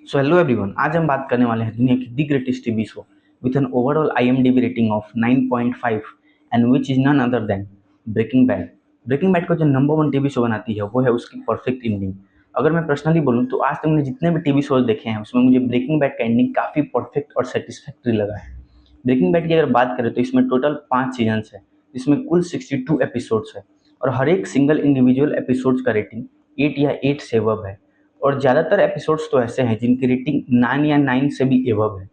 So hello everyone, आज हम बात करने वाले हैं दुनिया की the greatest TV show with an overall IMDb rating of 9.5 and which is none other than Breaking Bad. Breaking Bad को जो नंबर वन टीवी शो बनाती है वो है उसकी परफेक्ट एंडिंग। अगर मैं पर्सनली बोलूँ तो आज तक मैंने जितने भी टीवी शोज देखे हैं उसमें मुझे ब्रेकिंग बैड का एंडिंग काफ़ी परफेक्ट और सेटिस्फैक्ट्री लगा है। ब्रेकिंग बैड की अगर बात करें तो इसमें टोटल 5 सीजन्स है, जिसमें कुल 62 एपिसोड्स है और हर एक सिंगल इंडिविजुअल एपिसोड्स का रेटिंग 8 या 8 से अबव है। और ज़्यादातर एपिसोड्स तो ऐसे हैं जिनकी रेटिंग 9 या 9 से भी एबव है।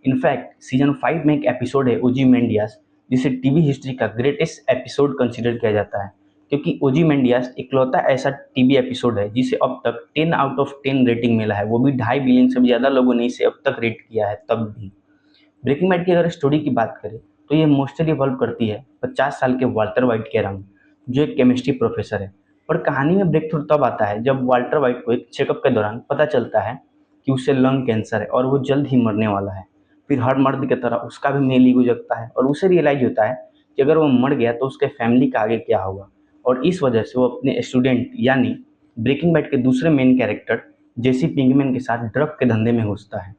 इनफैक्ट सीजन 5 में एक एपिसोड है ओजी मेंडियास, जिसे टीवी हिस्ट्री का ग्रेटेस्ट एपिसोड कंसिडर किया जाता है, क्योंकि ओजी मेंडियास इकलौता ऐसा टीवी एपिसोड है जिसे अब तक 10 आउट ऑफ 10 रेटिंग मिला है, वो भी 2.5 बिलियन से भी ज़्यादा लोगों ने इसे अब तक रेट किया है तब भी। ब्रेकिंग बैड की अगर स्टोरी की बात करें तो ये मोस्टली इवॉल्व करती है 50 साल के वाल्टर वाइट के अराउंड, जो एक केमिस्ट्री प्रोफेसर है। और कहानी में ब्रेक थ्रू तब आता है जब वाल्टर वाइट को एक चेकअप के दौरान पता चलता है कि उसे लंग कैंसर है और वो जल्द ही मरने वाला है। फिर हर मर्द की तरह उसका भी मेल ईगो जगता है और उसे रियलाइज होता है कि अगर वो मर गया तो उसके फैमिली का आगे क्या होगा। और इस वजह से वो अपने स्टूडेंट यानी ब्रेकिंग बैड के दूसरे मेन कैरेक्टर जेसी पिंकमैन के साथ ड्रग के धंधे में घुसता है।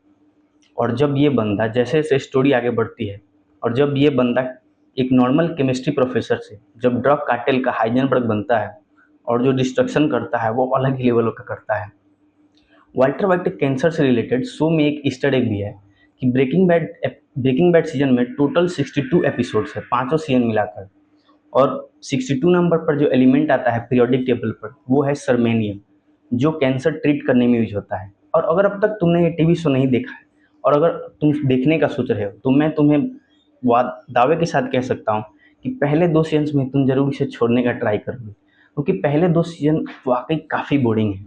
और जब ये बंदा जैसे जैसे स्टोरी आगे बढ़ती है और जब ये बंदा एक नॉर्मल केमिस्ट्री प्रोफेसर से जब ड्रग कार्टेल का हाइजेनबर्ग बनता है और जो डिस्ट्रक्शन करता है वो अलग ही लेवल का करता है। वाल्टर वाइट कैंसर से रिलेटेड शो में एक ईस्टर एग भी है कि ब्रेकिंग बैड सीजन में टोटल 62 एपिसोड्स है, पांचों सीजन मिलाकर। और 62 नंबर पर जो एलिमेंट आता है पीरियोडिक टेबल पर वो है सर्मेनियम, जो कैंसर ट्रीट करने में यूज होता है। और अगर अब तक तुमने ये टीवी शो नहीं देखा है और अगर तुम देखने का सोच रहे हो तो मैं तुम्हें दावे के साथ कह सकता हूँ कि पहले 2 सीजन्स में तुम जरूर इसे छोड़ने का ट्राई करोगे, क्योंकि पहले 2 सीजन वाकई काफ़ी बोरिंग है।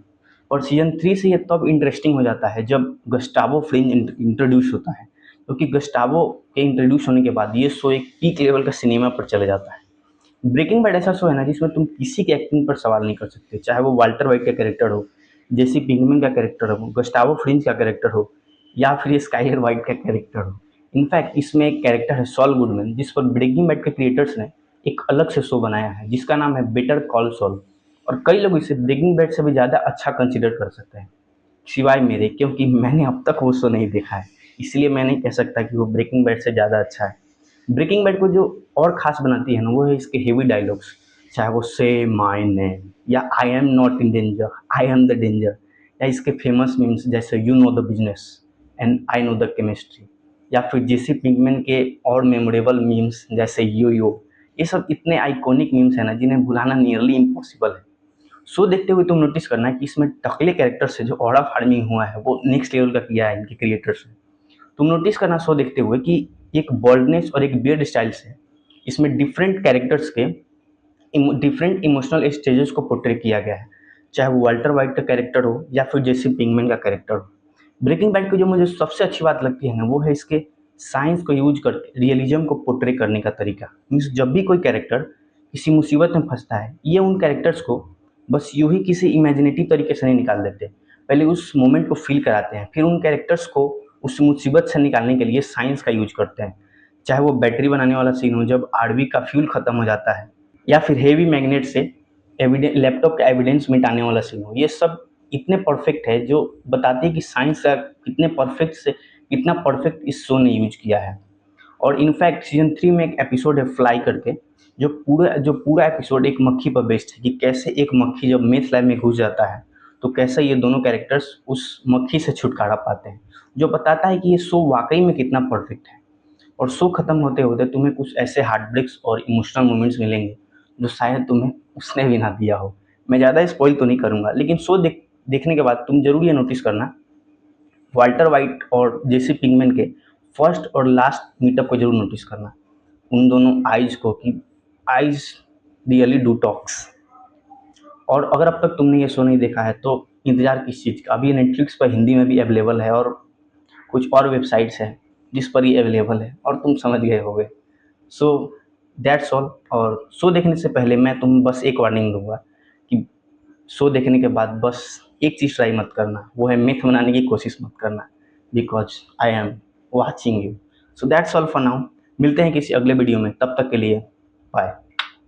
और सीजन 3 से ये तब इंटरेस्टिंग हो जाता है जब गस्टावो फ्रिंज इंट्रोड्यूस होता है, क्योंकि गस्टावो के इंट्रोड्यूस होने के बाद ये शो एक पीक लेवल का सिनेमा पर चले जाता है। ब्रेकिंग बैड ऐसा शो है ना जिसमें तुम किसी की एक्टिंग पर सवाल नहीं कर सकते, चाहे वो वाल्टर वाइट का कैरेक्टर हो, जेसी पिंकमैन का कैरेक्टर हो, गस्टावो फ्रिंज का कैरेक्टर हो, या फिर स्काइलर वाइट का कैरेक्टर हो। इनफैक्ट इसमें एक कैरेक्टर है सॉल गुडमैन, जिस पर ब्रेकिंग बैड के क्रिएटर्स ने एक अलग से शो बनाया है जिसका नाम है बेटर कॉल सॉल। और कई लोग इसे ब्रेकिंग बैड से भी ज़्यादा अच्छा कंसिडर कर सकते हैं, सिवाय मेरे, क्योंकि मैंने अब तक वो शो नहीं देखा है, इसलिए मैं नहीं कह सकता कि वो ब्रेकिंग बैड से ज़्यादा अच्छा है। ब्रेकिंग बैड को जो और ख़ास बनाती है ना वो है इसके हेवी डायलॉग्स, चाहे वो से माय नेम या I am not in danger, I am the danger, या इसके फेमस मीम्स जैसे you know the business and I know the chemistry, या फिर जेसी पिंकमैन के और मेमोरेबल मीम्स जैसे यो। ये सब इतने आइकॉनिक मीम्स हैं ना जिन्हें भुलाना नियरली इम्पॉसिबल है। शो देखते हुए तुम नोटिस करना है कि इसमें टकले कैरेक्टर से जो ऑरा फार्मिंग हुआ है वो नेक्स्ट लेवल का किया है इनके क्रिएटर्स ने। तुम नोटिस करना शो देखते हुए कि एक बोल्डनेस और एक बियर्ड स्टाइल से इसमें डिफरेंट कैरेक्टर्स के डिफरेंट इमोशनल स्टेजेस को पोर्ट्रे किया गया है, चाहे वो वाल्टर वाइट का कैरेक्टर हो या फिर जेसी पिंकमैन का कैरेक्टर हो। ब्रेकिंग बैड की जो मुझे सबसे अच्छी बात लगती है ना वो है इसके साइंस को यूज करके रियलिज्म को पोर्ट्रे करने का तरीका। मीन्स जब भी कोई कैरेक्टर किसी मुसीबत में फंसता है ये उन कैरेक्टर्स को बस यूं ही किसी इमेजिनेटिव तरीके से नहीं निकाल देते, पहले उस मोमेंट को फील कराते हैं, फिर उन कैरेक्टर्स को उस मुसीबत से निकालने के लिए साइंस का यूज करते हैं। चाहे वो बैटरी बनाने वाला सीन हो जब आरवी का फ्यूल खत्म हो जाता है, या फिर हेवी मैग्नेट से एविडेंस लैपटॉप का एविडेंस मिटाने वाला सीन हो, ये सब इतने परफेक्ट है जो बताती है कि साइंस का कितना परफेक्ट इस शो ने यूज किया है। और इनफैक्ट सीजन 3 में एक एपिसोड है फ्लाई करके, जो पूरा एपिसोड एक मक्खी पर बेस्ड है कि कैसे एक मक्खी जब मेथ लैब में घुस जाता है तो कैसे ये दोनों कैरेक्टर्स उस मक्खी से छुटकारा पाते हैं, जो बताता है कि ये शो वाकई में कितना परफेक्ट है। और शो खत्म होते होते तुम्हें कुछ ऐसे हार्ट ब्रेक्स और इमोशनल मोमेंट्स मिलेंगे जो शायद तुम्हें उसने भी ना दिया हो। मैं ज़्यादा स्पॉइल तो नहीं करूँगा, लेकिन शो देखने के बाद तुम जरूर ये नोटिस करना वाल्टर वाइट और जेसी पिंकमैन के फर्स्ट और लास्ट मीटअप को जरूर नोटिस करना, उन दोनों आइज को, कि आइज रियली डू टॉक्स। और अगर अब तक तुमने ये शो नहीं देखा है तो इंतज़ार किस चीज़ का, अभी ये नेटफ्लिक्स पर हिंदी में भी अवेलेबल है और कुछ और वेबसाइट्स हैं जिस पर ये अवेलेबल है और तुम समझ गए होगे। So that's all. और शो देखने से पहले मैं तुम बस एक वार्निंग दूंगा कि शो देखने के बाद बस एक चीज़ ट्राई मत करना, वो है मिथ बनाने की कोशिश मत करना, because I am watching you. So that's all for now. मिलते हैं किसी अगले वीडियो में, तब तक के लिए बाय।